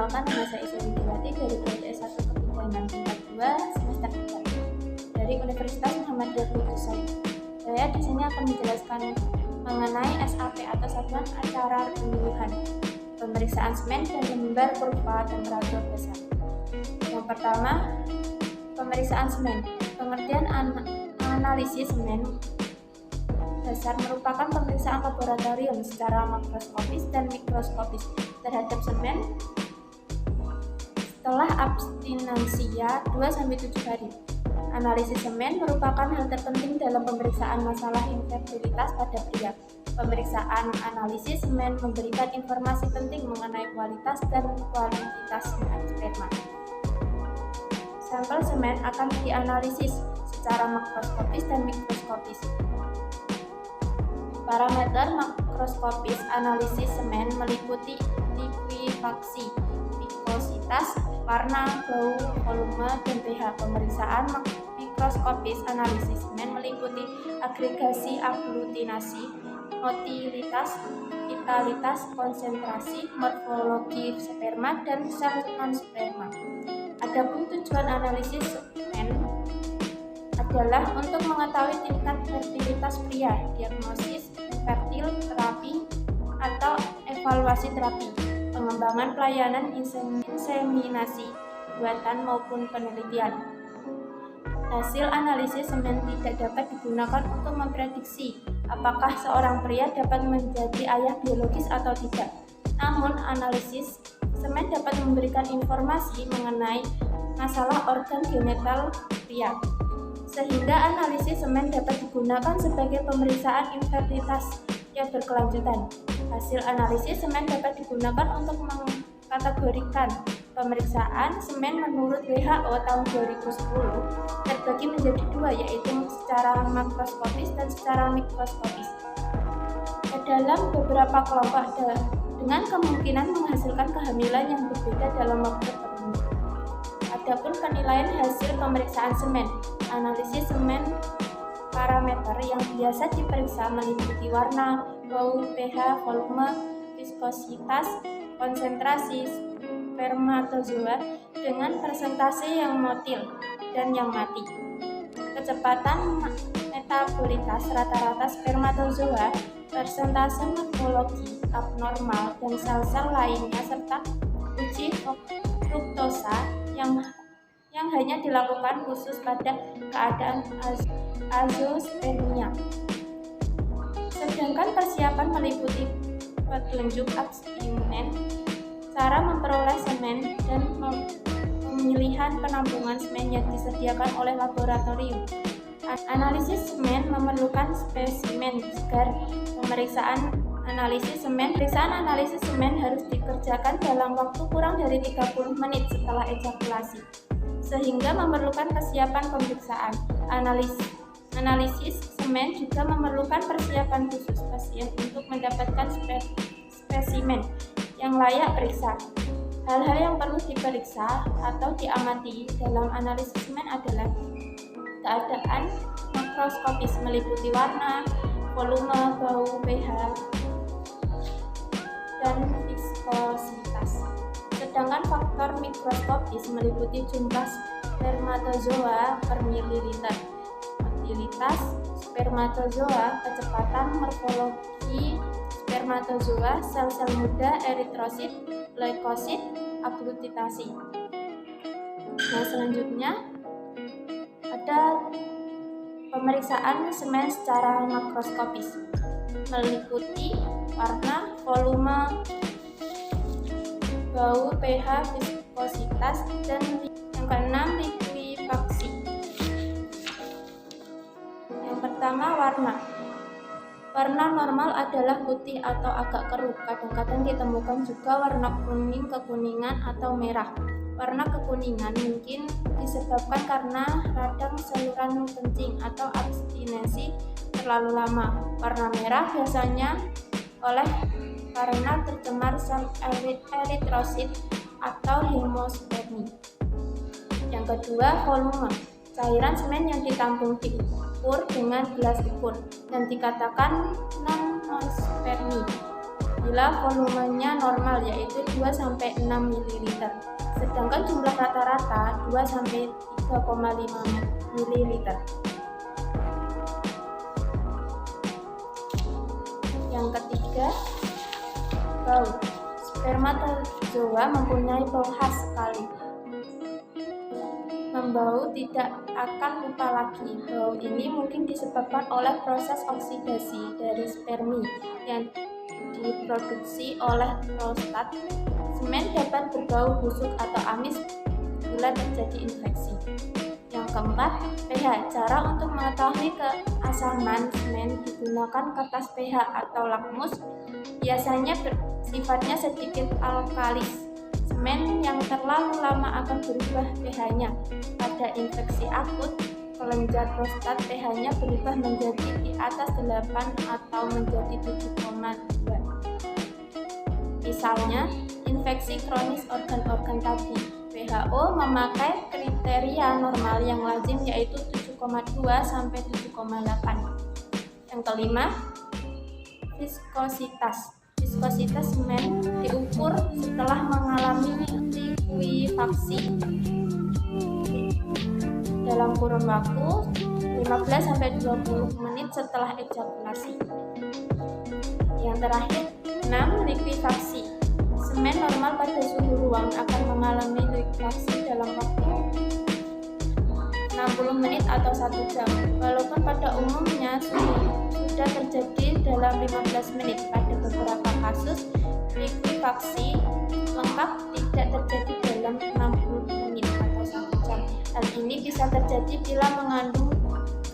Perkenalkan, nama saya Isya Widiawati dari Prodi S1 Kebidanan tingkat 2 semester 3 dari Universitas Muhammadiyah Lubusai. Saya di sini akan menjelaskan mengenai SAP atau Satuan Acara Pemilihan, pemeriksaan semen dan lembar kurva temperatur dasar. Yang pertama, pemeriksaan semen. Pengertian analisis semen dasar merupakan pemeriksaan laboratorium secara makroskopis dan mikroskopis terhadap semen setelah abstinensia 2-7 hari. Analisis semen merupakan hal terpenting dalam pemeriksaan masalah infertilitas pada pria. Pemeriksaan analisis semen memberikan informasi penting mengenai kualitas dan kuantitas sperma. Sampel semen akan dianalisis secara makroskopis dan mikroskopis. Parameter makroskopis analisis semen meliputi likuifaksi, viskositas, warna, bau, volume, dan pH. Pemeriksaan mikroskopis analisis semen meliputi agregasi, aglutinasi, motilitas, vitalitas, konsentrasi, morfologi sperma, dan sel non-sperma. Adapun tujuan analisis semen adalah untuk mengetahui tingkat fertilitas pria, diagnosis fertil, terapi, atau evaluasi terapi, pengembangan pelayanan inseminasi, buatan maupun penelitian. Hasil analisis semen tidak dapat digunakan untuk memprediksi apakah seorang pria dapat menjadi ayah biologis atau tidak. Namun, analisis semen dapat memberikan informasi mengenai masalah organ genital pria, sehingga analisis semen dapat digunakan sebagai pemeriksaan infertilitas yang berkelanjutan. Hasil analisis semen dapat digunakan untuk mengkategorikan pemeriksaan semen menurut WHO tahun 2010 terbagi menjadi dua, yaitu secara makroskopis dan secara mikroskopis. Dalam beberapa kelompok dengan kemungkinan menghasilkan kehamilan yang berbeda dalam waktu tertentu. Adapun penilaian hasil pemeriksaan semen. Analisis semen parameter yang biasa diperiksa meliputi warna, bau, pH, volume, viskositas, konsentrasi spermatozoa dengan persentase yang motil dan yang mati, kecepatan metabolitas rata-rata spermatozoa, persentase morfologi abnormal dan sel-sel lainnya, serta uji fruktosa yang hanya dilakukan khusus pada keadaan azospermia. Sedangkan persiapan meliputi petunjuk abstinen, cara memperoleh semen, dan pemilihan penampungan semen yang disediakan oleh laboratorium. Analisis semen memerlukan spesimen segar. Pemeriksaan analisis semen harus dikerjakan dalam waktu kurang dari 30 menit setelah ejakulasi, sehingga memerlukan kesiapan pemeriksaan. Analisis semen juga memerlukan persiapan khusus pasien untuk mendapatkan spesimen yang layak periksa. Hal-hal yang perlu diperiksa atau diamati dalam analisis semen adalah keadaan makroskopis meliputi warna, volume, bau, pH, dan viskositas. Sedangkan faktor mikroskopis meliputi jumlah spermatozoa per mililiter, motilitas spermatozoa, kecepatan morfologi spermatozoa, sel-sel muda, eritrosit, leukosit, aglutinasi. Nah, selanjutnya ada pemeriksaan semen secara makroskopis meliputi warna, volume, bau, pH, viskositas, dan yang keenam likuifaksi. Yang pertama, warna. Warna normal adalah putih atau agak keruh. Kadang-kadang ditemukan juga warna kuning, kekuningan, atau merah. Warna kekuningan mungkin disebabkan karena radang saluran kencing atau abstinensi terlalu lama. Warna merah biasanya karena tercemar sel eritrosit atau hemospermi. Yang kedua, volume. Cairan semen yang ditampung diukur dengan gelas ukur dan dikatakan non-spermi. apabila volumenya normal yaitu 2-6 ml, sedangkan jumlah rata-rata 2-3,5 ml. Yang ketiga, bau. Spermatozoa mempunyai bau khas sekali. Membau tidak akan lupa lagi. Bau ini mungkin disebabkan oleh proses oksidasi dari spermi yang diproduksi oleh prostat. Semen dapat berbau busuk atau amis bila terjadi infeksi. Yang keempat, pH. Cara untuk mengetahui keasaman semen digunakan kertas pH atau lakmus. Biasanya sifatnya sedikit alkalis. Semen yang terlalu lama akan berubah pH-nya. Pada infeksi akut, kelenjar prostat pH-nya berubah menjadi di atas 8 atau menjadi 7,2. Misalnya, infeksi kronis organ-organ tadi. WHO memakai kriteria normal yang lazim yaitu 7,2 sampai 7,8. Yang kelima, viskositas. Viskositas semen diukur setelah mengalami likuifaksi dalam kurun waktu 15-20 menit setelah ejakulasi. Yang terakhir, 6. Likuifaksi. Semen normal pada suhu ruang akan mengalami likuifaksi dalam waktu 60 menit atau 1 jam. Walaupun pada umumnya sudah terjadi dalam 15 menit, pada beberapa kasus likuifaksi lengkap tidak terjadi dalam 60 menit atau 1 jam. Hal ini bisa terjadi bila mengandung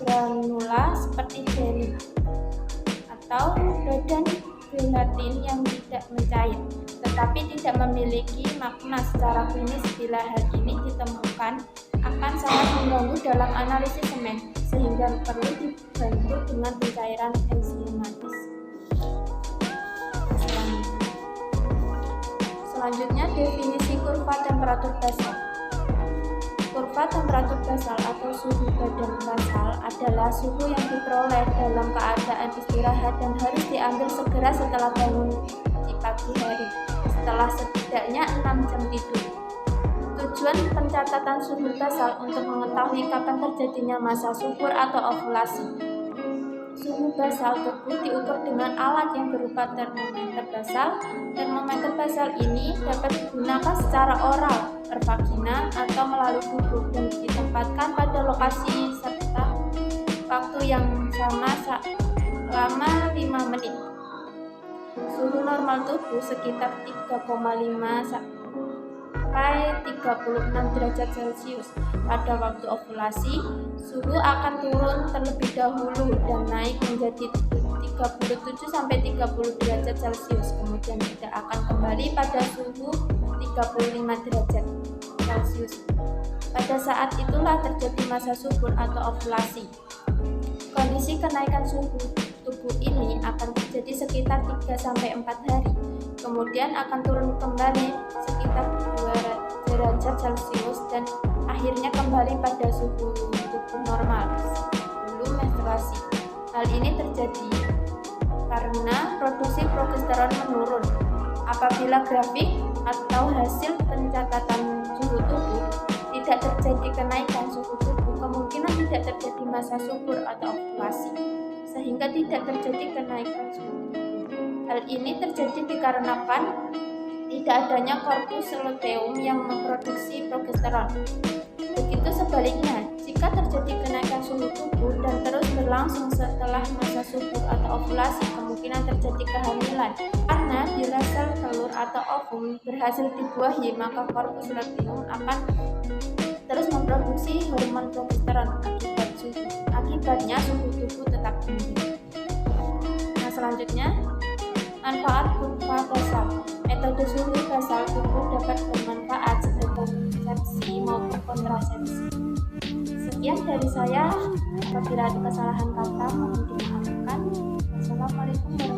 granula seperti jelly atau badan gelatin yang tidak mencair, tetapi tidak memiliki makna secara klinis. Bila hal ini ditemukan, akan sangat mengganggu dalam analisis semen, sehingga perlu dibantu dengan pencairan enzimatis. Selanjutnya, definisi kurva temperatur basal. Kurva temperatur basal atau suhu badan basal adalah suhu yang diperoleh dalam keadaan istirahat dan harus diambil segera setelah bangun di pagi hari, setelah setidaknya 6 jam tidur. Tujuan pencatatan suhu basal untuk mengetahui kapan terjadinya masa subur atau ovulasi. Suhu basal tubuh diukur dengan alat yang berupa termometer basal. Termometer basal ini dapat digunakan secara oral, per vagina, atau melalui tubuh dan ditempatkan pada lokasi serta waktu yang sama selama 5 menit. Suhu normal tubuh sekitar 3,5 sampai 36 derajat Celcius. Pada waktu ovulasi, suhu akan turun terlebih dahulu dan naik menjadi 37 sampai 30 derajat Celcius, kemudian tidak akan kembali pada suhu 35 derajat Celcius. Pada saat itulah terjadi masa subur atau ovulasi. Kondisi kenaikan suhu tubuh ini akan terjadi sekitar 3 sampai 4 hari. Kemudian akan turun kembali sekitar 2 derajat Celcius dan akhirnya kembali pada suhu tubuh normal sebelum menstruasi. Hal ini terjadi karena produksi progesteron menurun. Apabila grafik atau hasil pencatatan suhu tubuh tidak terjadi kenaikan suhu tubuh, kemungkinan tidak terjadi masa subur atau ovulasi, sehingga tidak terjadi kenaikan suhu tubuh. Hal ini terjadi dikarenakan tidak adanya korpus luteum yang memproduksi progesteron. Begitu sebaliknya, jika terjadi kenaikan suhu tubuh dan terus berlangsung setelah masa subur atau ovulasi, kemungkinan terjadi kehamilan. Karena bila sel telur atau ovum berhasil dibuahi, maka korpus luteum akan terus memproduksi hormon progesteron. Akibatnya suhu tubuh tetap tinggi. Nah, selanjutnya, manfaat kurva basal. Metode suhu basal tubuh dapat bermanfaat sebagai konsepsi maupun kontrasepsi. Sekian dari saya. Apabila ada kesalahan kata mohon dimaafkan. Wassalamualaikum warahmatullahi wabarakatuh.